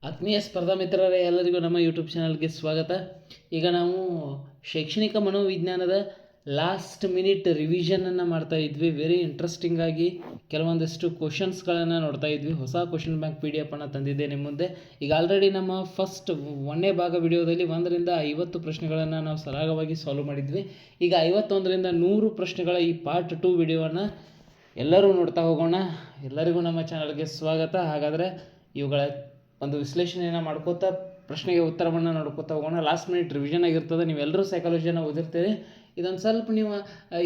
ಆತ್ಮೀಯ ಸ್ಪರ್ಧಾ ಮಿತ್ರರೇ, ಎಲ್ಲರಿಗೂ ನಮ್ಮ ಯೂಟ್ಯೂಬ್ ಚಾನಲ್ಗೆ ಸ್ವಾಗತ. ಈಗ ನಾವು ಶೈಕ್ಷಣಿಕ ಮನೋವಿಜ್ಞಾನದ ಲಾಸ್ಟ್ ಮಿನಿಟ್ ರಿವಿಷನನ್ನು ಮಾಡ್ತಾ ಇದ್ವಿ. ವೆರಿ ಇಂಟ್ರೆಸ್ಟಿಂಗ್ ಆಗಿ ಕೆಲವೊಂದಿಷ್ಟು ಕ್ವಶನ್ಸ್ಗಳನ್ನು ನೋಡ್ತಾ ಇದ್ವಿ. ಹೊಸ ಕ್ವಶನ್ ಬ್ಯಾಂಕ್ PDF ಅನ್ನು ತಂದಿದ್ದೆ ನಿಮ್ಮ ಮುಂದೆ. ಈಗ ಆಲ್ರೆಡಿ ನಮ್ಮ ಫಸ್ಟ್ 1ನೇ ಭಾಗ ವಿಡಿಯೋದಲ್ಲಿ 1ರಿಂದ 50 ಪ್ರಶ್ನೆಗಳನ್ನು ನಾವು ಸರಾಗವಾಗಿ ಸಾಲ್ವ್ ಮಾಡಿದ್ವಿ. ಈಗ 51ರಿಂದ 100 ಪ್ರಶ್ನೆಗಳ ಈ ಪಾರ್ಟ್ 2 ವಿಡಿಯೋವನ್ನು ಎಲ್ಲರೂ ನೋಡ್ತಾ ಹೋಗೋಣ. ಎಲ್ಲರಿಗೂ ನಮ್ಮ ಚಾನಲ್ಗೆ ಸ್ವಾಗತ. ಹಾಗಾದರೆ ಇವುಗಳ ಒಂದು ವಿಶ್ಲೇಷಣೆಯನ್ನು ಮಾಡ್ಕೋತಾ ಪ್ರಶ್ನೆಗೆ ಉತ್ತರವನ್ನು ನೋಡ್ಕೋತಾ ಹೋಗೋಣ. ಲಾಸ್ಟ್ ಮಿನಿಟ್ ರಿವಿಷನ್ ಆಗಿರ್ತದೆ. ನೀವೆಲ್ಲರೂ ಸೈಕಾಲಜಿಯನ್ನು ಓದಿರ್ತೀರಿ. ಇದೊಂದು ಸ್ವಲ್ಪ ನೀವು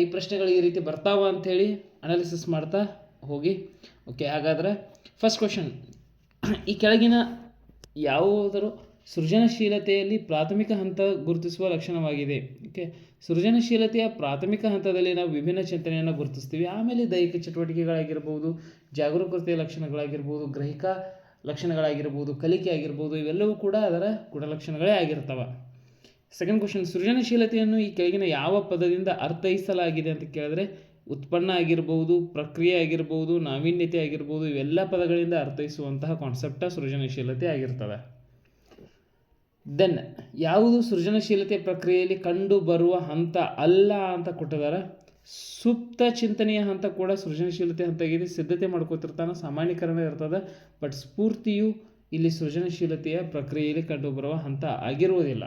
ಈ ಪ್ರಶ್ನೆಗಳು ಈ ರೀತಿ ಬರ್ತಾವ ಅಂಥೇಳಿ ಅನಾಲಿಸಿಸ್ ಮಾಡ್ತಾ ಹೋಗಿ. ಓಕೆ, ಹಾಗಾದರೆ ಫಸ್ಟ್ ಕ್ವಶನ್, ಈ ಕೆಳಗಿನ ಯಾವುದಾದರೂ ಸೃಜನಶೀಲತೆಯಲ್ಲಿ ಪ್ರಾಥಮಿಕ ಹಂತ ಗುರುತಿಸುವ ಲಕ್ಷಣವಾಗಿದೆ. ಓಕೆ, ಸೃಜನಶೀಲತೆಯ ಪ್ರಾಥಮಿಕ ಹಂತದಲ್ಲಿ ನಾವು ವಿಭಿನ್ನ ಚಿಂತನೆಯನ್ನು ಗುರುತಿಸ್ತೀವಿ. ಆಮೇಲೆ ದೈಹಿಕ ಚಟುವಟಿಕೆಗಳಾಗಿರ್ಬೋದು, ಜಾಗರೂಕತೆಯ ಲಕ್ಷಣಗಳಾಗಿರ್ಬೋದು, ಗ್ರಹಿಕಾ ಲಕ್ಷಣಗಳಾಗಿರ್ಬೋದು, ಕಲಿಕೆ ಆಗಿರ್ಬೋದು, ಇವೆಲ್ಲವೂ ಕೂಡ ಅದರ ಗುಣಲಕ್ಷಣಗಳೇ ಆಗಿರ್ತವೆ. ಸೆಕೆಂಡ್ ಕ್ವಶನ್, ಸೃಜನಶೀಲತೆಯನ್ನು ಈ ಕೆಳಗಿನ ಯಾವ ಪದದಿಂದ ಅರ್ಥೈಸಲಾಗಿದೆ ಅಂತ ಕೇಳಿದ್ರೆ ಉತ್ಪನ್ನ ಆಗಿರ್ಬೋದು, ಪ್ರಕ್ರಿಯೆ ಆಗಿರ್ಬೋದು, ನಾವೀನ್ಯತೆ ಆಗಿರ್ಬೋದು, ಇವೆಲ್ಲ ಪದಗಳಿಂದ ಅರ್ಥೈಸುವಂತಹ ಕಾನ್ಸೆಪ್ಟ ಸೃಜನಶೀಲತೆ ಆಗಿರ್ತವೆ. ದೆನ್ ಯಾವುದು ಸೃಜನಶೀಲತೆ ಪ್ರಕ್ರಿಯೆಯಲ್ಲಿ ಕಂಡು ಬರುವ ಹಂತ ಅಲ್ಲ ಅಂತ ಕೊಟ್ಟಿದ್ದಾರೆ. ಸುಪ್ತ ಚಿಂತನೆಯ ಹಂತ ಕೂಡ ಸೃಜನಶೀಲತೆ ಹಂತ ಆಗಿದೆ. ಸಿದ್ಧತೆ ಮಾಡ್ಕೋತಿರ್ತಾನೆ, ಸಾಮಾನ್ಯೀಕರಣ ಇರ್ತದೆ. ಬಟ್ ಸ್ಫೂರ್ತಿಯು ಇಲ್ಲಿ ಸೃಜನಶೀಲತೆಯ ಪ್ರಕ್ರಿಯೆಯಲ್ಲಿ ಕಂಡುಬರುವ ಹಂತ ಆಗಿರುವುದಿಲ್ಲ.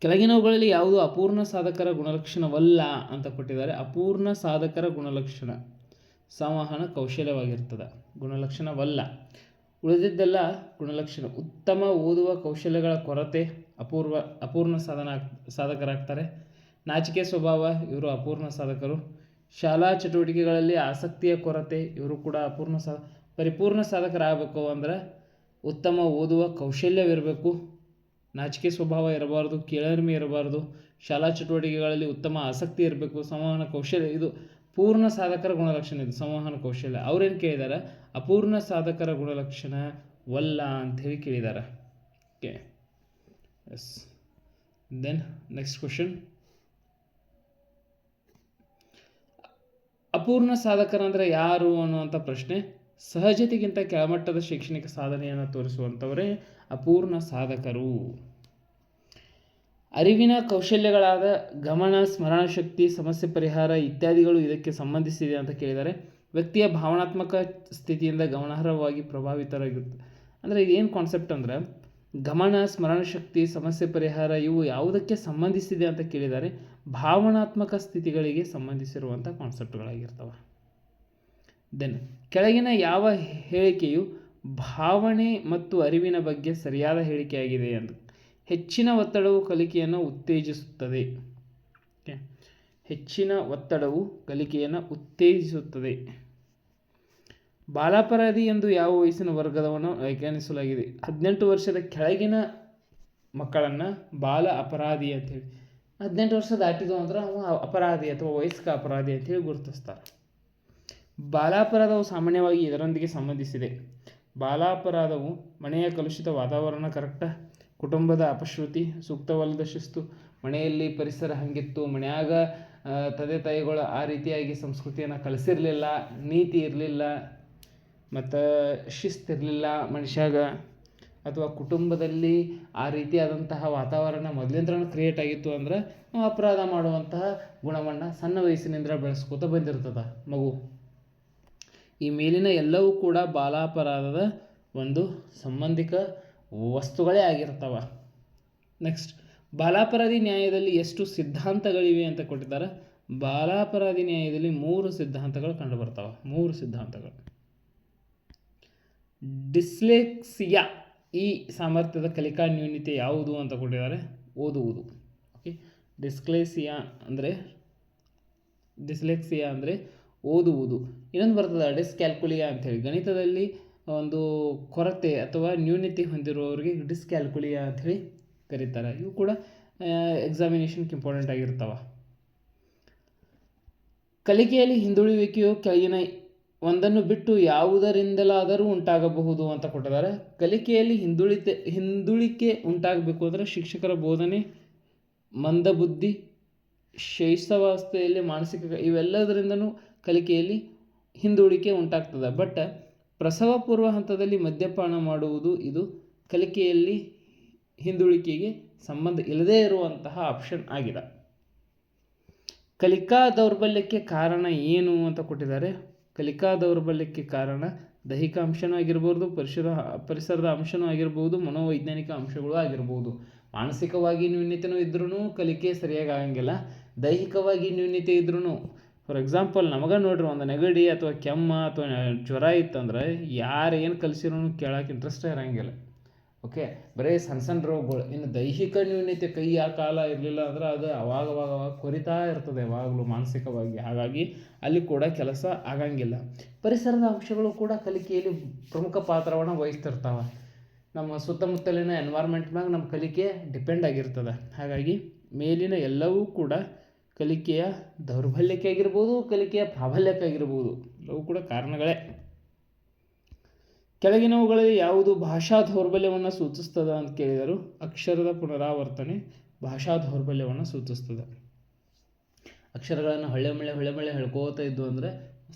ಕೆಳಗಿನವುಗಳಲ್ಲಿ ಯಾವುದು ಅಪೂರ್ಣ ಸಾಧಕರ ಗುಣಲಕ್ಷಣವಲ್ಲ ಅಂತ ಕೊಟ್ಟಿದ್ದಾರೆ. ಅಪೂರ್ಣ ಸಾಧಕರ ಗುಣಲಕ್ಷಣ ಸಂವಹನ ಕೌಶಲ್ಯವಾಗಿರ್ತದೆ, ಗುಣಲಕ್ಷಣವಲ್ಲ. ಉಳಿದಿದ್ದೆಲ್ಲ ಗುಣಲಕ್ಷಣ. ಉತ್ತಮ ಓದುವ ಕೌಶಲ್ಯಗಳ ಕೊರತೆ ಅಪೂರ್ಣ ಸಾಧಕರಾಗ್ತಾರೆ. ನಾಚಿಕೆ ಸ್ವಭಾವ, ಇವರು ಅಪೂರ್ಣ ಸಾಧಕರು. ಶಾಲಾ ಚಟುವಟಿಕೆಗಳಲ್ಲಿ ಆಸಕ್ತಿಯ ಕೊರತೆ, ಇವರು ಕೂಡ ಪರಿಪೂರ್ಣ ಸಾಧಕರಾಗಬೇಕು ಅಂದರೆ ಉತ್ತಮ ಓದುವ ಕೌಶಲ್ಯವಿರಬೇಕು, ನಾಚಿಕೆ ಸ್ವಭಾವ ಇರಬಾರ್ದು, ಕೀಳರಿಮೆ ಇರಬಾರ್ದು, ಶಾಲಾ ಚಟುವಟಿಕೆಗಳಲ್ಲಿ ಉತ್ತಮ ಆಸಕ್ತಿ ಇರಬೇಕು, ಸಂವಹನ ಕೌಶಲ್ಯ. ಇದು ಪೂರ್ಣ ಸಾಧಕರ ಗುಣಲಕ್ಷಣ, ಇದು ಸಂವಹನ ಕೌಶಲ್ಯ. ಅವ್ರೇನು ಕೇಳಿದ್ದಾರೆ? ಅಪೂರ್ಣ ಸಾಧಕರ ಗುಣಲಕ್ಷಣವಲ್ಲ ಅಂಥೇಳಿ ಕೇಳಿದ್ದಾರೆ. Okay, yes. Then next question, ಅಪೂರ್ಣ ಸಾಧಕರಂದರೆ ಯಾರು ಅನ್ನುವಂಥ ಪ್ರಶ್ನೆ. ಸಹಜತೆಗಿಂತ ಕೆಳಮಟ್ಟದ ಶೈಕ್ಷಣಿಕ ಸಾಧನೆಯನ್ನು ತೋರಿಸುವಂಥವರೇ ಅಪೂರ್ಣ ಸಾಧಕರು. ಅರಿವಿನ ಕೌಶಲ್ಯಗಳಾದ ಗಮನ, ಸ್ಮರಣಶಕ್ತಿ, ಸಮಸ್ಯೆ ಪರಿಹಾರ ಇತ್ಯಾದಿಗಳು ಇದಕ್ಕೆ ಸಂಬಂಧಿಸಿದೆ ಅಂತ ಕೇಳಿದ್ದಾರೆ. ವ್ಯಕ್ತಿಯ ಭಾವನಾತ್ಮಕ ಸ್ಥಿತಿಯಿಂದ ಗಮನಾರ್ಹವಾಗಿ ಪ್ರಭಾವಿತರಾಗಿರುತ್ತೆ. ಅಂದರೆ ಏನು ಕಾನ್ಸೆಪ್ಟ್ ಅಂದರೆ ಗಮನ, ಸ್ಮರಣಶಕ್ತಿ, ಸಮಸ್ಯೆ ಪರಿಹಾರ ಇವು ಯಾವುದಕ್ಕೆ ಸಂಬಂಧಿಸಿದೆ ಅಂತ ಕೇಳಿದ್ದಾರೆ. ಭಾವನಾತ್ಮಕ ಸ್ಥಿತಿಗಳಿಗೆ ಸಂಬಂಧಿಸಿರುವಂಥ ಕಾನ್ಸೆಪ್ಟ್ಗಳಾಗಿರ್ತವೆ. ದೆನ್ ಕೆಳಗಿನ ಯಾವ ಹೇಳಿಕೆಯು ಭಾವನೆ ಮತ್ತು ಅರಿವಿನ ಬಗ್ಗೆ ಸರಿಯಾದ ಹೇಳಿಕೆಯಾಗಿದೆ ಅಂತ. ಹೆಚ್ಚಿನ ಒತ್ತಡವು ಕಲಿಕೆಯನ್ನು ಉತ್ತೇಜಿಸುತ್ತದೆ. ಓಕೆ, ಹೆಚ್ಚಿನ ಒತ್ತಡವು ಕಲಿಕೆಯನ್ನು ಉತ್ತೇಜಿಸುತ್ತದೆ. ಬಾಲಾಪರಾಧಿ ಎಂದು ಯಾವ ವಯಸ್ಸಿನ ವರ್ಗದವನ್ನು ವ್ಯಾಖ್ಯಾನಿಸಲಾಗಿದೆ? 18 ವರ್ಷದ ಕೆಳಗಿನ ಮಕ್ಕಳನ್ನು ಬಾಲ ಅಪರಾಧಿ ಅಂಥೇಳಿ, 18 ವರ್ಷ ದಾಟಿದು ಅಂದ್ರೆ ಅವ ಅಪರಾಧಿ ಅಥವಾ ವಯಸ್ಕ ಅಪರಾಧಿ ಅಂಥೇಳಿ ಗುರುತಿಸ್ತಾರೆ. ಬಾಲಾಪರಾಧವು ಸಾಮಾನ್ಯವಾಗಿ ಇದರೊಂದಿಗೆ ಸಂಬಂಧಿಸಿದೆ. ಬಾಲಾಪರಾಧವು ಮನೆಯ ಕಲುಷಿತ ವಾತಾವರಣ, ಕರೆಕ್ಟ, ಕುಟುಂಬದ ಅಪಶ್ರುತಿ, ಸೂಕ್ತವಲ್ಲದ ಶಿಸ್ತು, ಮನೆಯಲ್ಲಿ ಪರಿಸರ ಹಂಗಿತ್ತು, ಮನೆಯಾಗ ತಂದೆ ತಾಯಿಗಳು ಆ ರೀತಿಯಾಗಿ ಸಂಸ್ಕೃತಿಯನ್ನು ಕಲಿಸಿರಲಿಲ್ಲ, ನೀತಿ ಇರಲಿಲ್ಲ, ಮತ್ತು ಶಿಸ್ತಿರಲಿಲ್ಲ ಮನುಷ್ಯಾಗ, ಅಥವಾ ಕುಟುಂಬದಲ್ಲಿ ಆ ರೀತಿಯಾದಂತಹ ವಾತಾವರಣ ಮೊದಲಿಂದ ಕ್ರಿಯೇಟ್ ಆಗಿತ್ತು ಅಂದ್ರೆ ಅಪರಾಧ ಮಾಡುವಂತಹ ಗುಣವನ್ನು ಸಣ್ಣ ವಯಸ್ಸಿನಿಂದ ಬೆಳೆಸ್ಕೋತ ಬಂದಿರ್ತದೆ ಮಗು. ಈ ಮೇಲಿನ ಎಲ್ಲವೂ ಕೂಡ ಬಾಲಾಪರಾಧದ ಒಂದು ಸಂಬಂಧಿಕ ವಸ್ತುಗಳೇ ಆಗಿರ್ತವೆ. ನೆಕ್ಸ್ಟ್, ಬಾಲಾಪರಾಧಿ ನ್ಯಾಯದಲ್ಲಿ ಎಷ್ಟು ಸಿದ್ಧಾಂತಗಳಿವೆ ಅಂತ ಕೊಟ್ಟಿದ್ದಾರೆ. ಬಾಲಾಪರಾಧಿ ನ್ಯಾಯದಲ್ಲಿ 3 ಸಿದ್ಧಾಂತಗಳು ಕಂಡುಬರ್ತವೆ. 3 ಸಿದ್ಧಾಂತಗಳು. ಡಿಸ್ಲೆಕ್ಸಿಯಾ ಈ ಸಾಮರ್ಥ್ಯದ ಕಲಿಕಾ ನ್ಯೂನತೆ ಯಾವುದು ಅಂತ ಕೊಟ್ಟಿದ್ದಾರೆ. ಓದುವುದು. ಓಕೆ, ಡಿಸ್ಲೆಕ್ಸಿಯಾ ಅಂದರೆ ಓದುವುದು. ಇನ್ನೊಂದು ಬರ್ತದೆ ಡಿಸ್ಕ್ಯಾಲ್ಕುಲಿಯಾ ಅಂಥೇಳಿ. ಗಣಿತದಲ್ಲಿ ಒಂದು ಕೊರತೆ ಅಥವಾ ನ್ಯೂನತೆ ಹೊಂದಿರುವವರಿಗೆ ಡಿಸ್ಕ್ಯಾಲ್ಕುಲಿಯಾ ಅಂಥೇಳಿ ಕರೀತಾರೆ. ಇವು ಕೂಡ ಎಕ್ಸಾಮಿನೇಷನ್ಗೆ ಇಂಪಾರ್ಟೆಂಟ್ ಆಗಿರ್ತವೆ. ಕಲಿಕೆಯಲ್ಲಿ ಹಿಂದುಳಿಯುವಿಕೆಯು ಕೆಳಗಿನ ಒಂದನ್ನು ಬಿಟ್ಟು ಯಾವುದರಿಂದಲಾದರೂ ಉಂಟಾಗಬಹುದು ಅಂತ ಕೊಟ್ಟಿದ್ದಾರೆ. ಕಲಿಕೆಯಲ್ಲಿ ಹಿಂದುಳಿಕೆ ಉಂಟಾಗಬೇಕು ಅಂದರೆ ಶಿಕ್ಷಕರ ಬೋಧನೆ, ಮಂದಬುದ್ಧಿ, ಶೈಶವಾವಸ್ಥೆಯಲ್ಲಿ ಮಾನಸಿಕ ಇವೆಲ್ಲದರಿಂದನೂ ಕಲಿಕೆಯಲ್ಲಿ ಹಿಂದುಳಿಕೆ ಉಂಟಾಗ್ತದೆ. ಬಟ್ ಪ್ರಸವ ಪೂರ್ವ ಹಂತದಲ್ಲಿ ಮದ್ಯಪಾನ ಮಾಡುವುದು ಇದು ಕಲಿಕೆಯಲ್ಲಿ ಹಿಂದುಳಿಕೆಗೆ ಸಂಬಂಧ ಇಲ್ಲದೇ ಇರುವಂತಹ ಆಪ್ಷನ್ ಆಗಿದೆ. ಕಲಿಕಾ ದೌರ್ಬಲ್ಯಕ್ಕೆ ಕಾರಣ ಏನು ಅಂತ ಕೊಟ್ಟಿದ್ದಾರೆ. ಕಲಿಕಾ ದೌರ್ಬಲ್ಯಕ್ಕೆ ಕಾರಣ ದೈಹಿಕ ಅಂಶನೂ ಆಗಿರ್ಬೋದು, ಪರಿಸರದ ಅಂಶನೂ ಆಗಿರ್ಬೋದು, ಮನೋವೈಜ್ಞಾನಿಕ ಅಂಶಗಳು ಆಗಿರ್ಬೋದು. ಮಾನಸಿಕವಾಗಿ ನ್ಯೂನ್ಯತೆಯೂ ಇದ್ರೂ ಕಲಿಕೆ ಸರಿಯಾಗಿ ಆಗಂಗಿಲ್ಲ. ದೈಹಿಕವಾಗಿ ನ್ಯೂನ್ಯತೆ ಇದ್ರೂ, ಫಾರ್ ಎಕ್ಸಾಂಪಲ್ ನಮಗೆ ನೋಡ್ರಿ, ಒಂದು ನೆಗಡಿ ಅಥವಾ ಕೆಮ್ಮ ಅಥವಾ ಜ್ವರ ಇತ್ತಂದ್ರೆ ಯಾರು ಏನು ಕಲಿಸಿರೋ ಕೇಳೋಕೆ ಇಂಟ್ರೆಸ್ಟೇ ಇರೋಂಗಿಲ್ಲ. ಓಕೆ, ಬರೀ ಸಣ್ಣ ರೋಗಗಳು. ಇನ್ನು ದೈಹಿಕ ನ್ಯೂನ್ಯತೆ, ಕೈ ಕಾಲ ಇರಲಿಲ್ಲ ಅಂದ್ರೆ ಅದು ಅವಾಗವಾಗ ಕೊರಿತಾ ಇರ್ತದೆ ಯಾವಾಗಲೂ ಮಾನಸಿಕವಾಗಿ. ಹಾಗಾಗಿ ಅಲ್ಲಿ ಕೂಡ ಕೆಲಸ ಆಗಂಗಿಲ್ಲ. ಪರಿಸರದ ಅಂಶಗಳು ಕೂಡ ಕಲಿಕೆಯಲ್ಲಿ ಪ್ರಮುಖ ಪಾತ್ರವನ್ನು ವಹಿಸ್ತಿರ್ತಾವೆ. ನಮ್ಮ ಸುತ್ತಮುತ್ತಲಿನ ಎನ್ವೈರ್ಮೆಂಟ್ ಮ್ಯಾಗ ನಮ್ಮ ಕಲಿಕೆ ಡಿಪೆಂಡ್ ಆಗಿರ್ತದೆ. ಹಾಗಾಗಿ ಮೇಲಿನ ಎಲ್ಲವೂ ಕೂಡ ಕಲಿಕೆಯ ದೌರ್ಬಲ್ಯಕ್ಕೆ ಆಗಿರ್ಬೋದು, ಕಲಿಕೆಯ ಪ್ರಾಬಲ್ಯಕ್ಕಾಗಿರ್ಬೋದು, ಎಲ್ಲವೂ ಕೂಡ ಕಾರಣಗಳೇ. ಕೆಳಗಿನವುಗಳಲ್ಲಿ ಯಾವುದು ಭಾಷಾ ದೌರ್ಬಲ್ಯವನ್ನು ಸೂಚಿಸ್ತದೆ ಅಂತ ಕೇಳಿದರು. ಅಕ್ಷರದ ಪುನರಾವರ್ತನೆ ಭಾಷಾ ದೌರ್ಬಲ್ಯವನ್ನು ಸೂಚಿಸ್ತದೆ. ಅಕ್ಷರಗಳನ್ನು ಹೊಳೆ ಮಳೆ ಹೇಳ್ಕೋತಾ ಇದ್ದು ಅಂದರೆ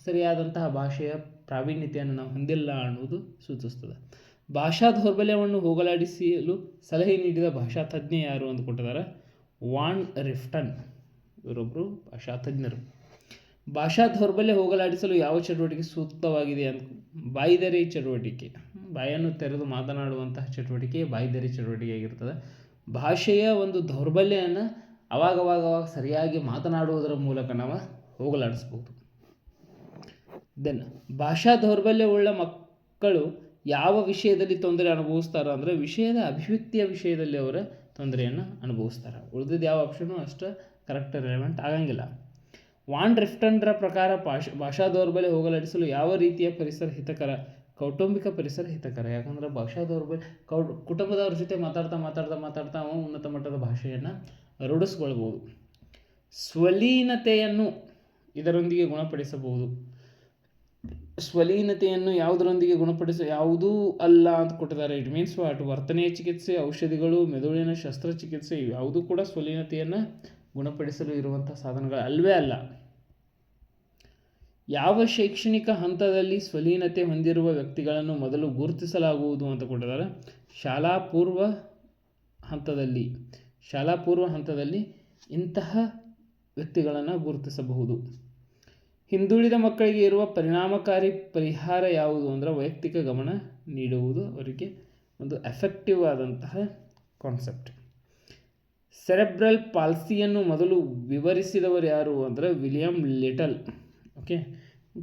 ಸರಿಯಾದಂತಹ ಭಾಷೆಯ ಪ್ರಾವೀಣ್ಯತೆಯನ್ನು ನಾವು ಹೊಂದಿಲ್ಲ ಅನ್ನೋದು ಸೂಚಿಸ್ತದೆ. ಭಾಷಾ ದೌರ್ಬಲ್ಯವನ್ನು ಹೋಗಲಾಡಿಸಲು ಸಲಹೆ ನೀಡಿದ ಭಾಷಾ ತಜ್ಞ ಯಾರು ಅಂತ ಕೊಟ್ಟಿದ್ದಾರೆ. ವಾನ್ ರಿಫ್ಟನ್, ಇವರೊಬ್ಬರು ಭಾಷಾ ತಜ್ಞರು. ಭಾಷಾ ದೌರ್ಬಲ್ಯ ಹೋಗಲಾಡಿಸಲು ಯಾವ ಚಟುವಟಿಕೆ ಸೂಕ್ತವಾಗಿದೆ ಅಂತ, ಬಾಯಿದರಿ ಚಟುವಟಿಕೆ. ಬಾಯನ್ನು ತೆರೆದು ಮಾತನಾಡುವಂತಹ ಚಟುವಟಿಕೆ ಬಾಯಿದರಿ ಚಟುವಟಿಕೆ ಆಗಿರ್ತದೆ. ಭಾಷೆಯ ಒಂದು ದೌರ್ಬಲ್ಯವನ್ನು ಅವಾಗವಾಗ ಸರಿಯಾಗಿ ಮಾತನಾಡುವುದರ ಮೂಲಕ ನಾವು ಹೋಗಲಾಡಿಸ್ಬೋದು. ದೆನ್ ಭಾಷಾ ದೌರ್ಬಲ್ಯವುಳ್ಳ ಮಕ್ಕಳು ಯಾವ ವಿಷಯದಲ್ಲಿ ತೊಂದರೆ ಅನುಭವಿಸ್ತಾರ ಅಂದರೆ ವಿಷಯದ ಅಭಿವ್ಯಕ್ತಿಯ ವಿಷಯದಲ್ಲಿ ಅವರ ತೊಂದರೆಯನ್ನು ಅನುಭವಿಸ್ತಾರೆ. ಉಳಿದಿದ್ದು ಯಾವ ಆಪ್ಷನು ಅಷ್ಟು ಕರೆಕ್ಟ್ ರಿಲೆವೆಂಟ್ ಆಗಂಗಿಲ್ಲ. ವಾನ್ ರಿಫ್ಟನ್ರ ಪ್ರಕಾರ ಭಾಷಾ ದೌರ್ಬಲ್ಯ ಹೋಗಲಾಡಿಸಲು ಯಾವ ರೀತಿಯ ಪರಿಸರ ಹಿತಕರ? ಕೌಟುಂಬಿಕ ಪರಿಸರ ಹಿತಕರ. ಯಾಕಂದ್ರೆ ಭಾಷಾ ದೌರ್ಬಲ್ಯ ಕುಟುಂಬದವ್ರ ಜೊತೆ ಮಾತಾಡ್ತಾ ಉನ್ನತ ಮಟ್ಟದ ಭಾಷೆಯನ್ನು ರೂಢಿಸ್ಕೊಳ್ಬೋದು. ಸ್ವಲೀನತೆಯನ್ನು ಇದರೊಂದಿಗೆ ಗುಣಪಡಿಸಬಹುದು. ಸ್ವಲೀನತೆಯನ್ನು ಯಾವುದರೊಂದಿಗೆ ಯಾವುದೂ ಅಲ್ಲ ಅಂತ ಕೊಟ್ಟಿದ್ದಾರೆ. It means what? ವರ್ತನೆಯ ಚಿಕಿತ್ಸೆ, ಔಷಧಿಗಳು, ಮೆದುಳಿನ ಶಸ್ತ್ರಚಿಕಿತ್ಸೆ, ಯಾವುದೂ ಕೂಡ ಸ್ವಲೀನತೆಯನ್ನು ಗುಣಪಡಿಸಲು ಇರುವಂಥ ಸಾಧನಗಳು ಅಲ್ವೇ ಅಲ್ಲ. ಯಾವ ಶೈಕ್ಷಣಿಕ ಹಂತದಲ್ಲಿ ಸ್ವಲೀನತೆ ಹೊಂದಿರುವ ವ್ಯಕ್ತಿಗಳನ್ನು ಮೊದಲು ಗುರುತಿಸಲಾಗುವುದು ಅಂತ ಕೊಟ್ಟಿದ್ದಾರೆ. ಶಾಲಾ ಪೂರ್ವ ಹಂತದಲ್ಲಿ ಇಂತಹ ವ್ಯಕ್ತಿಗಳನ್ನು ಗುರುತಿಸಬಹುದು. ಹಿಂದುಳಿದ ಮಕ್ಕಳಿಗೆ ಇರುವ ಪರಿಣಾಮಕಾರಿ ಪರಿಹಾರ ಯಾವುದು ಅಂದರೆ ವೈಯಕ್ತಿಕ ಗಮನ ನೀಡುವುದು ಅವರಿಗೆ ಒಂದು ಎಫೆಕ್ಟಿವ್ ಆದಂತಹ ಕಾನ್ಸೆಪ್ಟ್. ಸೆರೆಬ್ರಲ್ ಪಾಲ್ಸಿಯನ್ನು ಮೊದಲು ವಿವರಿಸಿದವರು ಯಾರು ಅಂದರೆ ವಿಲಿಯಂ ಲಿಟಲ್. ಓಕೆ,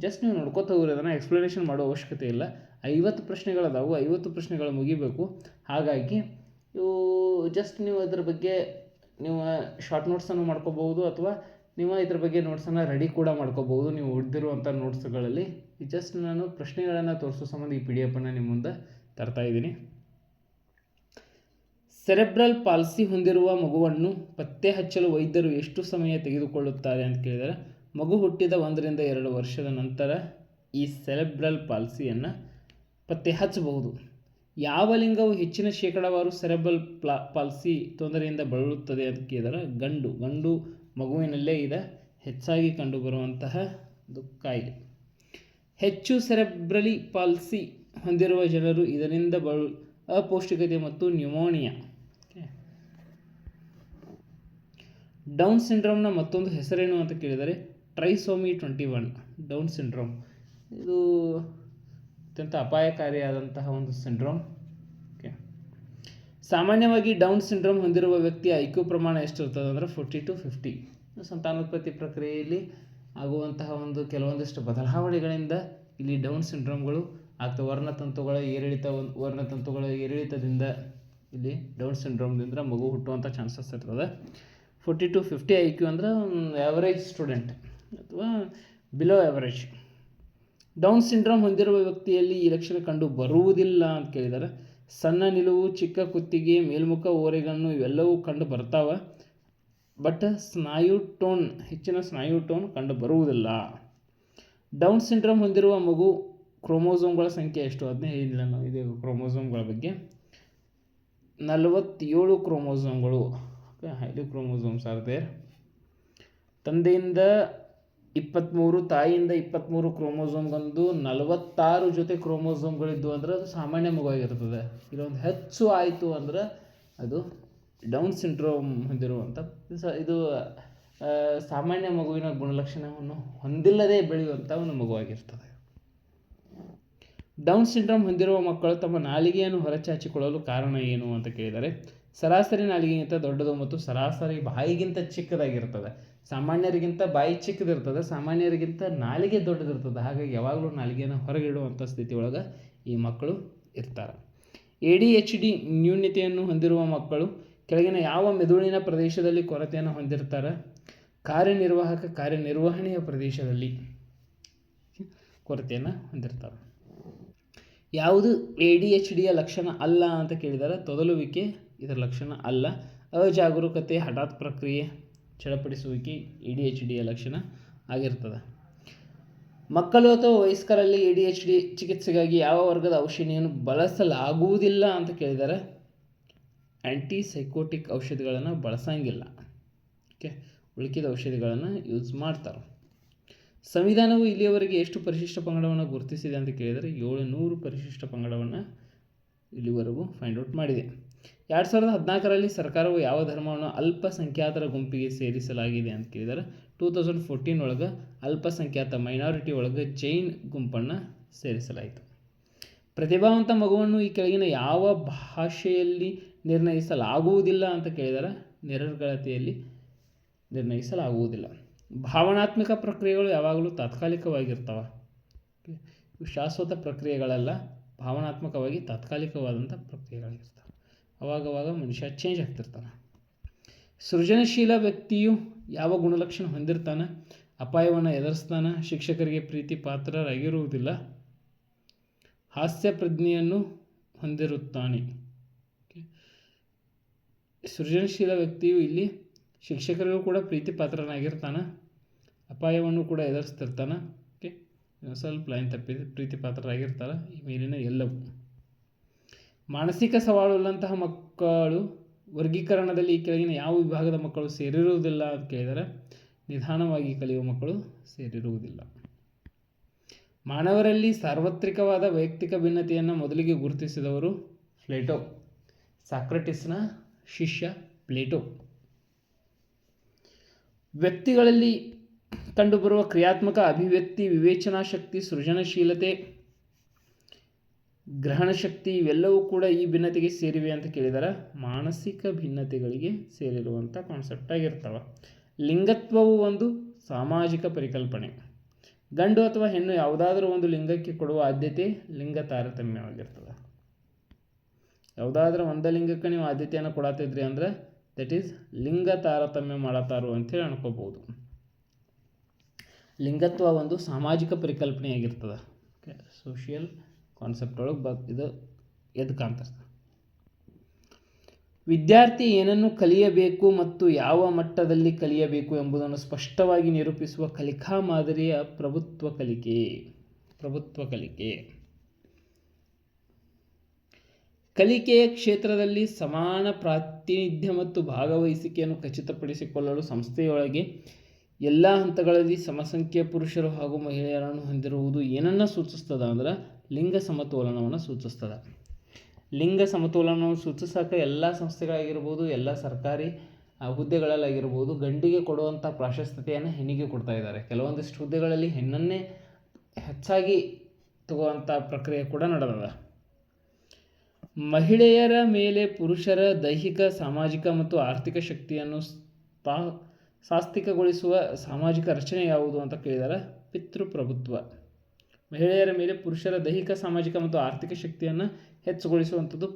ಜಸ್ಟ್ ನೀವು ನೋಡ್ಕೋತ ಹೋಗ್ರಿ, ಅದನ್ನು ಎಕ್ಸ್ಪ್ಲನೇಷನ್ ಮಾಡೋ ಅವಶ್ಯಕತೆ ಇಲ್ಲ. 50 ಪ್ರಶ್ನೆಗಳದಾವು, 50 ಪ್ರಶ್ನೆಗಳು ಮುಗಿಬೇಕು. ಹಾಗಾಗಿ ಇವು ಜಸ್ಟ್ ನೀವು ಅದ್ರ ಬಗ್ಗೆ ನೀವು ಶಾರ್ಟ್ ನೋಟ್ಸನ್ನು ಮಾಡ್ಕೋಬಹುದು, ಅಥವಾ ನೀವು ಇದ್ರ ಬಗ್ಗೆ ನೋಟ್ಸನ್ನು ರೆಡಿ ಕೂಡ ಮಾಡ್ಕೋಬಹುದು. ನೀವು ಓದಿರುವಂಥ ನೋಟ್ಸ್ಗಳಲ್ಲಿ ಜಸ್ಟ್ ನಾನು ಪ್ರಶ್ನೆಗಳನ್ನು ತೋರಿಸೋ ಸಂಬಂಧ ಈ PDF ನಿಮ್ಮ ಮುಂದೆ ತರ್ತಾ ಇದ್ದೀನಿ. ಸೆರೆಬ್ರಲ್ ಪಾಲ್ಸಿ ಹೊಂದಿರುವ ಮಗುವನ್ನು ಪತ್ತೆ ಹಚ್ಚಲು ವೈದ್ಯರು ಎಷ್ಟು ಸಮಯ ತೆಗೆದುಕೊಳ್ಳುತ್ತಾರೆ ಅಂತ ಕೇಳಿದರೆ, ಮಗು ಹುಟ್ಟಿದ 1 ರಿಂದ 2 ವರ್ಷದ ನಂತರ ಈ ಸೆರೆಬ್ರಲ್ ಪಾಲ್ಸಿಯನ್ನು ಪತ್ತೆ ಹಚ್ಚಬಹುದು. ಯಾವ ಲಿಂಗವು ಹೆಚ್ಚಿನ ಶೇಕಡಾವಾರು ಸೆರೆಬ್ರಲ್ ಪಾಲ್ಸಿ ತೊಂದರೆಯಿಂದ ಬಳಲುತ್ತದೆ ಅಂತ ಕೇಳಿದರೆ ಗಂಡು ಮಗುವಿನಲ್ಲೇ ಇದೆ ಹೆಚ್ಚಾಗಿ ಕಂಡುಬರುವಂತಹ ಕಾಯಿಲೆ. ಹೆಚ್ಚು ಸೆರೆಬ್ರಲಿ ಪಾಲ್ಸಿ ಹೊಂದಿರುವ ಜನರು ಇದರಿಂದ ಅಪೌಷ್ಟಿಕತೆ ಮತ್ತು ನ್ಯೂಮೋನಿಯಾ. ಡೌನ್ ಸಿಂಡ್ರೋಮ್ನ ಮತ್ತೊಂದು ಹೆಸರೇನು ಅಂತ ಕೇಳಿದರೆ ಟ್ರೈಸೋಮಿ 21. ಡೌನ್ ಸಿಂಡ್ರೋಮ್ ಇದು ಅತ್ಯಂತ ಅಪಾಯಕಾರಿಯಾದಂತಹ ಒಂದು ಸಿಂಡ್ರೋಮ್. ಓಕೆ, ಸಾಮಾನ್ಯವಾಗಿ ಡೌನ್ ಸಿಂಡ್ರೋಮ್ ಹೊಂದಿರುವ ವ್ಯಕ್ತಿಯ IQ ಪ್ರಮಾಣ ಎಷ್ಟಿರ್ತದೆ ಅಂದರೆ 40 to 50. ಸಂತಾನೋತ್ಪತ್ತಿ ಪ್ರಕ್ರಿಯೆಯಲ್ಲಿ ಆಗುವಂತಹ ಒಂದು ಕೆಲವೊಂದಿಷ್ಟು ಬದಲಾವಣೆಗಳಿಂದ ಇಲ್ಲಿ ಡೌನ್ ಸಿಂಡ್ರೋಮ್ಗಳು ಆಗ್ತವೆ. ವರ್ಣತಂತುಗಳ ಏರಿಳಿತದಿಂದ ಇಲ್ಲಿ ಡೌನ್ ಸಿಂಡ್ರೋಮ್ದಿಂದ ಮಗು ಹುಟ್ಟುವಂಥ ಚಾನ್ಸಸ್ ಇರ್ತದೆ. 40 to 50 IQ ಅಂದರೆ ಆ್ಯಾವರೇಜ್ ಸ್ಟೂಡೆಂಟ್ ಅಥವಾ ಬಿಲೋ ಆ್ಯಾವರೇಜ್. ಡೌನ್ ಸಿಂಡ್ರೋಮ್ ಹೊಂದಿರುವ ವ್ಯಕ್ತಿಯಲ್ಲಿ ಈ ಲಕ್ಷಣ ಕಂಡು ಬರುವುದಿಲ್ಲ ಅಂತ ಕೇಳಿದ್ದಾರೆ. ಸಣ್ಣ ನಿಲುವು, ಚಿಕ್ಕ ಕುತ್ತಿಗೆ, ಮೇಲ್ಮುಖ ಓರೆಗಣ್ಣು ಇವೆಲ್ಲವೂ ಕಂಡು ಬರ್ತಾವೆ. ಬಟ್ ಹೆಚ್ಚಿನ ಸ್ನಾಯು ಟೋನ್ ಕಂಡು ಬರುವುದಿಲ್ಲ. ಡೌನ್ ಸಿಂಡ್ರೋಮ್ ಹೊಂದಿರುವ ಮಗು ಕ್ರೋಮೋಸೋಮ್ಗಳ ಸಂಖ್ಯೆ ಎಷ್ಟು? 15 ಇದೆ ಕ್ರೋಮೋಸೋಮ್ಗಳ ಬಗ್ಗೆ. 47 ಕ್ರೋಮೋಸೋಮ್ಗಳು. Highly chromosomes are there. ತಂದೆಯಿಂದ 23 ತಾಯಿಯಿಂದ 23 ಕ್ರೋಮೋಸೋಮ್ಗೊಂದು 46 ಜೊತೆ ಕ್ರೋಮೋಸೋಮ್ಗಳಿದ್ದು ಅಂದ್ರೆ ಅದು ಸಾಮಾನ್ಯ ಮಗುವಾಗಿರ್ತದೆ. ಇದೊಂದು ಹೆಚ್ಚು ಆಯಿತು ಅಂದ್ರೆ ಅದು ಡೌನ್ ಸಿಂಡ್ರೋಮ್ ಹೊಂದಿರುವಂಥ ಇದು ಸಾಮಾನ್ಯ ಮಗುವಿನ ಗುಣಲಕ್ಷಣವನ್ನು ಹೊಂದಿಲ್ಲದೆ ಬೆಳೆಯುವಂಥ ಒಂದು ಮಗುವಾಗಿರ್ತದೆ. ಡೌನ್ ಸಿಂಡ್ರೋಮ್ ಹೊಂದಿರುವ ಮಕ್ಕಳು ತಮ್ಮ ನಾಲಿಗೆಯನ್ನು ಹೊರಚಾಚಿಕೊಳ್ಳಲು ಕಾರಣ ಏನು ಅಂತ ಕೇಳಿದರೆ, ಸರಾಸರಿ ನಾಲಿಗೆಗಿಂತ ದೊಡ್ಡದು ಮತ್ತು ಸರಾಸರಿ ಬಾಯಿಗಿಂತ ಚಿಕ್ಕದಾಗಿರ್ತದೆ. ಸಾಮಾನ್ಯರಿಗಿಂತ ಬಾಯಿ ಚಿಕ್ಕದಿರ್ತದೆ, ಸಾಮಾನ್ಯರಿಗಿಂತ ನಾಲಿಗೆ ದೊಡ್ಡದಿರ್ತದೆ. ಹಾಗಾಗಿ ಯಾವಾಗಲೂ ನಾಲಿಗೆಯನ್ನು ಹೊರಗಿಡುವಂಥ ಸ್ಥಿತಿ ಒಳಗೆ ಈ ಮಕ್ಕಳು ಇರ್ತಾರೆ. ADHD ನ್ಯೂನತೆಯನ್ನು ಹೊಂದಿರುವ ಮಕ್ಕಳು ಕೆಳಗಿನ ಯಾವ ಮೆದುಳಿನ ಪ್ರದೇಶದಲ್ಲಿ ಕೊರತೆಯನ್ನು ಹೊಂದಿರ್ತಾರೆ? ಕಾರ್ಯನಿರ್ವಹಣೆಯ ಪ್ರದೇಶದಲ್ಲಿ ಕೊರತೆಯನ್ನು ಹೊಂದಿರ್ತಾರೆ. ಯಾವುದು ADHDಯ ಲಕ್ಷಣ ಅಲ್ಲ ಅಂತ ಕೇಳಿದರೆ, ತೊದಲುವಿಕೆ ಇದರ ಲಕ್ಷಣ ಅಲ್ಲ. ಅಜಾಗರೂಕತೆ, ಹಠಾತ್ ಪ್ರಕ್ರಿಯೆ, ಚಡಪಡಿಸುವಿಕೆ ADHDಯ ಲಕ್ಷಣ ಆಗಿರ್ತದೆ. ಮಕ್ಕಳು ಅಥವಾ ವಯಸ್ಕರಲ್ಲಿ ADHD ಚಿಕಿತ್ಸೆಗಾಗಿ ಯಾವ ವರ್ಗದ ಔಷಧಿಯನ್ನು ಬಳಸಲಾಗುವುದಿಲ್ಲ ಅಂತ ಕೇಳಿದರೆ, ಆ್ಯಂಟಿಸೈಕೋಟಿಕ್ ಔಷಧಿಗಳನ್ನು ಬಳಸಂಗಿಲ್ಲ. ಓಕೆ, ಉಳಿಕಿದ ಔಷಧಿಗಳನ್ನು ಯೂಸ್ ಮಾಡ್ತಾರೆ. ಸಂವಿಧಾನವು ಇಲ್ಲಿಯವರೆಗೆ ಎಷ್ಟು ಪರಿಶಿಷ್ಟ ಪಂಗಡವನ್ನು ಗುರುತಿಸಿದೆ ಅಂತ ಕೇಳಿದರೆ, 700 ಪರಿಶಿಷ್ಟ ಪಂಗಡವನ್ನು ಇಲ್ಲಿವರೆಗೂ ಫೈಂಡ್ ಔಟ್ ಮಾಡಿದೆ. 2014ರಲ್ಲಿ ಸರ್ಕಾರವು ಯಾವ ಧರ್ಮವನ್ನು ಅಲ್ಪಸಂಖ್ಯಾತರ ಗುಂಪಿಗೆ ಸೇರಿಸಲಾಗಿದೆ ಅಂತ ಕೇಳಿದರೆ, 2014 ಒಳಗೆ ಅಲ್ಪಸಂಖ್ಯಾತ ಮೈನಾರಿಟಿ ಒಳಗೆ ಜೈನ್ ಗುಂಪನ್ನು ಸೇರಿಸಲಾಯಿತು. ಪ್ರತಿಭಾವಂತ ಮಗುವನ್ನು ಈ ಕೆಳಗಿನ ಯಾವ ಭಾಷೆಯಲ್ಲಿ ನಿರ್ಣಯಿಸಲಾಗುವುದಿಲ್ಲ ಅಂತ ಕೇಳಿದರೆ, ನಿರರ್ಗಳತೆಯಲ್ಲಿ ನಿರ್ಣಯಿಸಲಾಗುವುದಿಲ್ಲ. ಭಾವನಾತ್ಮಕ ಪ್ರಕ್ರಿಯೆಗಳು ಯಾವಾಗಲೂ ತಾತ್ಕಾಲಿಕವಾಗಿರ್ತವೆ. ಶಾಶ್ವತ ಪ್ರಕ್ರಿಯೆಗಳೆಲ್ಲ ಭಾವನಾತ್ಮಕವಾಗಿ ತಾತ್ಕಾಲಿಕವಾದಂಥ ಪ್ರಕ್ರಿಯೆಗಳಿರ್ತವೆ. ಅವಾಗವಾಗ ಮನುಷ್ಯ ಚೇಂಜ್ ಆಗ್ತಿರ್ತಾನೆ. ಸೃಜನಶೀಲ ವ್ಯಕ್ತಿಯು ಯಾವ ಗುಣಲಕ್ಷಣ ಹೊಂದಿರ್ತಾನೆ? ಅಪಾಯವನ್ನು ಎದುರಿಸ್ತಾನೆ, ಶಿಕ್ಷಕರಿಗೆ ಪ್ರೀತಿ ಪಾತ್ರರಾಗಿರುವುದಿಲ್ಲ, ಹಾಸ್ಯ ಪ್ರಜ್ಞೆಯನ್ನು ಹೊಂದಿರುತ್ತಾನೆ. ಸೃಜನಶೀಲ ವ್ಯಕ್ತಿಯು ಇಲ್ಲಿ ಶಿಕ್ಷಕರಿಗೂ ಕೂಡ ಪ್ರೀತಿ ಪಾತ್ರನಾಗಿರ್ತಾನೆ, ಅಪಾಯವನ್ನು ಕೂಡ ಎದುರಿಸ್ತಿರ್ತಾನೆ. ಓಕೆ, ಸ್ವಲ್ಪ ಲೈನ್ ತಪ್ಪಿದೆ, ಪ್ರೀತಿ ಪಾತ್ರರಾಗಿರ್ತಾರೆ ಈ ಮೇಲಿನ ಎಲ್ಲವೂ. ಮಾನಸಿಕ ಸವಾಲುಳ್ಳಂತಹ ಮಕ್ಕಳು ವರ್ಗೀಕರಣದಲ್ಲಿ ಈ ಕೆಳಗಿನ ಯಾವ ವಿಭಾಗದ ಮಕ್ಕಳು ಸೇರಿರುವುದಿಲ್ಲ ಅಂತ ಕೇಳಿದರೆ, ನಿಧಾನವಾಗಿ ಕಲಿಯುವ ಮಕ್ಕಳು ಸೇರಿರುವುದಿಲ್ಲ. ಮಾನವರಲ್ಲಿ ಸಾರ್ವತ್ರಿಕವಾದ ವೈಯಕ್ತಿಕ ಭಿನ್ನತೆಯನ್ನು ಮೊದಲಿಗೆ ಗುರುತಿಸಿದವರು ಪ್ಲೇಟೋ, ಸಾಕ್ರಟಿಸ್ನ ಶಿಷ್ಯ ಪ್ಲೇಟೋ. ವ್ಯಕ್ತಿಗಳಲ್ಲಿ ಕಂಡುಬರುವ ಕ್ರಿಯಾತ್ಮಕ ಅಭಿವ್ಯಕ್ತಿ, ವಿವೇಚನಾ ಶಕ್ತಿ, ಸೃಜನಶೀಲತೆ, ಗ್ರಹಣ ಶಕ್ತಿ ಇವೆಲ್ಲವೂ ಕೂಡ ಈ ಭಿನ್ನತೆಗೆ ಸೇರಿವೆ ಅಂತ ಕೇಳಿದರೆ, ಮಾನಸಿಕ ಭಿನ್ನತೆಗಳಿಗೆ ಸೇರಿರುವಂಥ ಕಾನ್ಸೆಪ್ಟ್ ಆಗಿರ್ತವೆ. ಲಿಂಗತ್ವವು ಒಂದು ಸಾಮಾಜಿಕ ಪರಿಕಲ್ಪನೆ. ಗಂಡು ಅಥವಾ ಹೆಣ್ಣು ಯಾವುದಾದ್ರೂ ಒಂದು ಲಿಂಗಕ್ಕೆ ಕೊಡುವ ಆದ್ಯತೆ ಲಿಂಗ ತಾರತಮ್ಯವಾಗಿರ್ತದೆ. ಯಾವುದಾದ್ರೂ ಒಂದು ಲಿಂಗಕ್ಕೆ ನೀವು ಆದ್ಯತೆಯನ್ನು ಕೊಡತ್ತಿದ್ರಿ ಅಂದರೆ ದಟ್ ಈಸ್ ಲಿಂಗ ತಾರತಮ್ಯ ಮಾಡತ್ತಾರು ಅಂತೇಳಿ ಅನ್ಕೋಬೋದು. ಲಿಂಗತ್ವ ಒಂದು ಸಾಮಾಜಿಕ ಪರಿಕಲ್ಪನೆಯಾಗಿರ್ತದೆ. ಓಕೆ, ಸೋಷಿಯಲ್ ಕಾನ್ಸೆಪ್ಟ್ ಒಳಗೆ ಇದು ಎದ್ದು ಕಾಣ್ತಿರ್ತದೆ. ವಿದ್ಯಾರ್ಥಿ ಏನನ್ನು ಕಲಿಯಬೇಕು ಮತ್ತು ಯಾವ ಮಟ್ಟದಲ್ಲಿ ಕಲಿಯಬೇಕು ಎಂಬುದನ್ನು ಸ್ಪಷ್ಟವಾಗಿ ನಿರೂಪಿಸುವ ಕಲಿಕಾ ಮಾದರಿಯ ಪ್ರಭುತ್ವ ಕಲಿಕೆ. ಕಲಿಕೆಯ ಕ್ಷೇತ್ರದಲ್ಲಿ ಸಮಾನ ಪ್ರಾತಿನಿಧ್ಯ ಮತ್ತು ಭಾಗವಹಿಸುವಿಕೆಯನ್ನು ಖಚಿತಪಡಿಸಿಕೊಳ್ಳಲು ಸಂಸ್ಥೆಯೊಳಗೆ ಎಲ್ಲ ಹಂತಗಳಲ್ಲಿ ಸಮಸಂಖ್ಯೆಯ ಪುರುಷರು ಹಾಗೂ ಮಹಿಳೆಯರನ್ನು ಹೊಂದಿರುವುದು ಏನನ್ನು ಸೂಚಿಸ್ತದೆ ಅಂದ್ರೆ ಲಿಂಗ ಸಮತೋಲನವನ್ನು ಸೂಚಿಸ್ತದೆ. ಲಿಂಗ ಸಮತೋಲನವನ್ನು ಸೂಚಿಸೋಕೆ ಎಲ್ಲ ಸಂಸ್ಥೆಗಳಾಗಿರ್ಬೋದು, ಎಲ್ಲ ಸರ್ಕಾರಿ ಹುದ್ದೆಗಳಲ್ಲಾಗಿರ್ಬೋದು ಗಂಡಿಗೆ ಕೊಡುವಂಥ ಪ್ರಾಶಸ್ತ್ಯತೆಯನ್ನು ಹೆಣ್ಣಿಗೆ ಕೊಡ್ತಾ ಇದ್ದಾರೆ. ಕೆಲವೊಂದಿಷ್ಟು ಹುದ್ದೆಗಳಲ್ಲಿ ಹೆಣ್ಣನ್ನೇ ಹೆಚ್ಚಾಗಿ ತಗುವಂಥ ಪ್ರಕ್ರಿಯೆ ಕೂಡ ನಡೆದಿದೆ. ಮಹಿಳೆಯರ ಮೇಲೆ ಪುರುಷರ ದೈಹಿಕ, ಸಾಮಾಜಿಕ ಮತ್ತು ಆರ್ಥಿಕ ಶಕ್ತಿಯನ್ನು ಸಾತ್ವಿಕಗೊಳಿಸುವ ಸಾಮಾಜಿಕ ರಚನೆ ಯಾವುದು ಅಂತ ಕೇಳಿದರೆ ಪಿತೃಪ್ರಭುತ್ವ. ಮಹಿಳೆಯರ ಮೇಲೆ ಪುರುಷರ ದೈಹಿಕ, ಸಾಮಾಜಿಕ ಮತ್ತು ಆರ್ಥಿಕ ಶಕ್ತಿಯನ್ನು ಹೆಚ್ಚುಗೊಳಿಸುವಂಥದ್ದು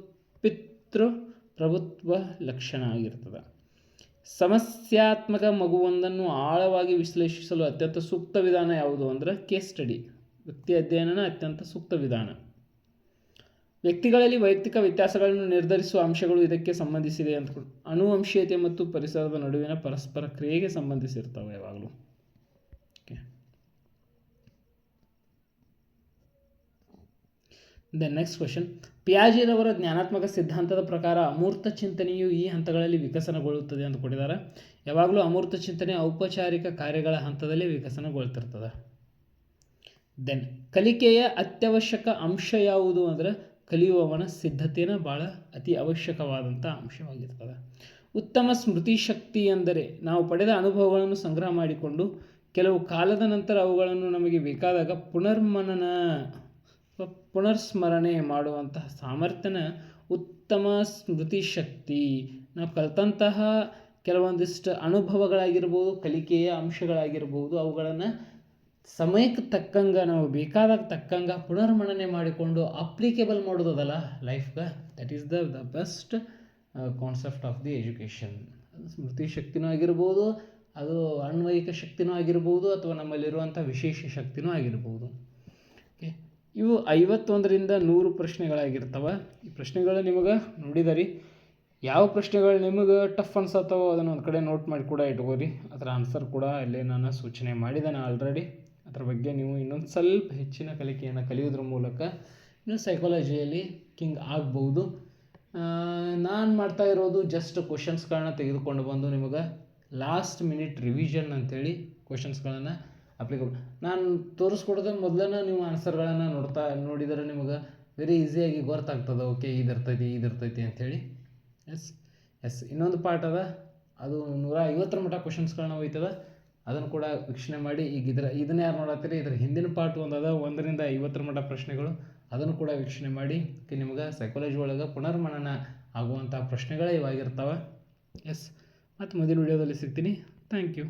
ಪಿತೃಪ್ರಭುತ್ವ ಲಕ್ಷಣ ಆಗಿರ್ತದೆ. ಸಮಸ್ಯಾತ್ಮಕ ಮಗುವೊಂದನ್ನು ಆಳವಾಗಿ ವಿಶ್ಲೇಷಿಸಲು ಅತ್ಯಂತ ಸೂಕ್ತ ವಿಧಾನ ಯಾವುದು ಅಂದರೆ ಕೇಸ್ ಸ್ಟಡಿ. ವ್ಯಕ್ತಿ ಅಧ್ಯಯನ ಅತ್ಯಂತ ಸೂಕ್ತ ವಿಧಾನ. ವ್ಯಕ್ತಿಗಳಲ್ಲಿ ವೈಯಕ್ತಿಕ ವ್ಯತ್ಯಾಸಗಳನ್ನು ನಿರ್ಧರಿಸುವ ಅಂಶಗಳು ಇದಕ್ಕೆ ಸಂಬಂಧಿಸಿದೆ ಅಂತ. ಅನುವಂಶೀಯತೆ ಮತ್ತು ಪರಿಸರದ ನಡುವಿನ ಪರಸ್ಪರ ಕ್ರಿಯೆಗೆ ಸಂಬಂಧಿಸಿರ್ತವೆ ಯಾವಾಗಲೂ. ದೆನ್ ನೆಕ್ಸ್ಟ್ ಕ್ವೆಶನ್, ಪಿಯಾಜೆರವರ ಜ್ಞಾನಾತ್ಮಕ ಸಿದ್ಧಾಂತದ ಪ್ರಕಾರ ಅಮೂರ್ತ ಚಿಂತನೆಯು ಈ ಹಂತಗಳಲ್ಲಿ ವಿಕಸನಗೊಳ್ಳುತ್ತದೆ ಅಂತ ಕೊಟ್ಟಿದ್ದಾರೆ. ಯಾವಾಗಲೂ ಅಮೂರ್ತ ಚಿಂತನೆ ಔಪಚಾರಿಕ ಕಾರ್ಯಗಳ ಹಂತದಲ್ಲಿ ವಿಕಸನಗೊಳ್ತಿರ್ತದೆ. ದೆನ್ ಕಲಿಕೆಯ ಅತ್ಯವಶ್ಯಕ ಅಂಶ ಯಾವುದು ಅಂದರೆ ಕಲಿಯುವವನ ಸಿದ್ಧತೆಯೇ ಭಾಳ ಅತಿ ಅವಶ್ಯಕವಾದಂಥ ಅಂಶವಾಗಿರ್ತದೆ. ಉತ್ತಮ ಸ್ಮೃತಿ ಶಕ್ತಿ ಎಂದರೆ ನಾವು ಪಡೆದ ಅನುಭವಗಳನ್ನು ಸಂಗ್ರಹ ಮಾಡಿಕೊಂಡು ಕೆಲವು ಕಾಲದ ನಂತರ ಅವುಗಳನ್ನು ನಮಗೆ ಬೇಕಾದಾಗ ಪುನರ್ಸ್ಮರಣೆ ಮಾಡುವಂತಹ ಸಾಮರ್ಥ್ಯನ ಉತ್ತಮ ಸ್ಮೃತಿ ಶಕ್ತಿ. ನಾವು ಕಲಿತಂತಹ ಕೆಲವೊಂದಿಷ್ಟು ಅನುಭವಗಳಾಗಿರ್ಬೋದು, ಕಲಿಕೆಯ ಅಂಶಗಳಾಗಿರ್ಬೋದು, ಅವುಗಳನ್ನು ಸಮಯಕ್ಕೆ ತಕ್ಕಂಗೆ ನಾವು ಬೇಕಾದಾಗ ತಕ್ಕಂಗೆ ಪುನರ್ಮನನೆ ಮಾಡಿಕೊಂಡು ಅಪ್ಲಿಕೇಬಲ್ ಮಾಡೋದಲ್ಲ ಲೈಫ್ಗೆ, that is the best concept of the education. ಸ್ಮೃತಿ ಶಕ್ತಿನೂ ಆಗಿರ್ಬೋದು, ಅದು ಅನ್ವಯಿಕ ಶಕ್ತಿನೂ ಆಗಿರ್ಬೋದು, ಅಥವಾ ನಮ್ಮಲ್ಲಿರುವಂಥ ವಿಶೇಷ ಶಕ್ತಿನೂ ಆಗಿರ್ಬೋದು. ಓಕೆ, ಇವು 51ರಿಂದ 100 ಪ್ರಶ್ನೆಗಳಾಗಿರ್ತವೆ. ಈ ಪ್ರಶ್ನೆಗಳು ನಿಮಗೆ ನೋಡಿದರಿ. ಯಾವ ಪ್ರಶ್ನೆಗಳು ನಿಮಗೆ ಟಫ್ ಅನ್ಸತ್ತವೋ ಅದನ್ನು ಒಂದು ಕಡೆ ನೋಟ್ ಮಾಡಿ ಕೂಡ ಇಟ್ಕೋರಿ. ಅದರ ಆನ್ಸರ್ ಕೂಡ ಅಲ್ಲೇ ನಾನು ಸೂಚನೆ ಮಾಡಿದ್ದೇನೆ ಆಲ್ರೆಡಿ. ಅದರ ಬಗ್ಗೆ ನೀವು ಇನ್ನೊಂದು ಸ್ವಲ್ಪ ಹೆಚ್ಚಿನ ಕಲಿಕೆಯನ್ನು ಕಲಿಯೋದ್ರ ಮೂಲಕ ಇನ್ನೂ ಸೈಕಾಲಜಿಯಲ್ಲಿ ಕಿಂಗ್ ಆಗ್ಬೋದು. ನಾನು ಮಾಡ್ತಾ ಇರೋದು ಜಸ್ಟ್ ಕ್ವಶನ್ಸ್ಗಳನ್ನ ತೆಗೆದುಕೊಂಡು ಬಂದು ನಿಮಗೆ ಲಾಸ್ಟ್ ಮಿನಿಟ್ ರಿವಿಷನ್ ಅಂಥೇಳಿ ಕ್ವಶನ್ಸ್ಗಳನ್ನು ಅಪ್ಲಿಕೇಬಲ್ ನಾನು ತೋರಿಸ್ಕೊಡೋದು ಮೊದಲನೇ ನೀವು ಆನ್ಸರ್ಗಳನ್ನು ನೋಡಿದರೆ ನಿಮಗೆ ವೆರಿ ಈಸಿಯಾಗಿ ಗೊತ್ತಾಗ್ತದೆ. ಓಕೆ, ಇದಿರ್ತೈತಿ ಅಂಥೇಳಿ. ಇನ್ನೊಂದು ಪಾರ್ಟ್ ಅದ, ಅದು 150 ಮಟ್ಟ ಕ್ವಶನ್ಸ್ಗಳನ್ನ ಹೋಯ್ತದ. ಅದನ್ನು ಕೂಡ ವೀಕ್ಷಣೆ ಮಾಡಿ. ಈಗ ಇದನ್ನ ಯಾರು ನೋಡತ್ತೀರಿ, ಇದರ ಹಿಂದಿನ ಪಾರ್ಟ್ ಒಂದು ಅದ 1ರಿಂದ 50 ಮಟ್ಟ ಪ್ರಶ್ನೆಗಳು, ಅದನ್ನು ಕೂಡ ವೀಕ್ಷಣೆ ಮಾಡಿ. ನಿಮಗೆ ಸೈಕಾಲಜಿ ಒಳಗೆ ಪುನರ್ಮನನ ಆಗುವಂಥ ಪ್ರಶ್ನೆಗಳೇ ಇವಾಗಿರ್ತವೆ. ಮತ್ತು ಮುಂದಿನ ವಿಡಿಯೋದಲ್ಲಿ ಸಿಗ್ತೀನಿ. Thank you.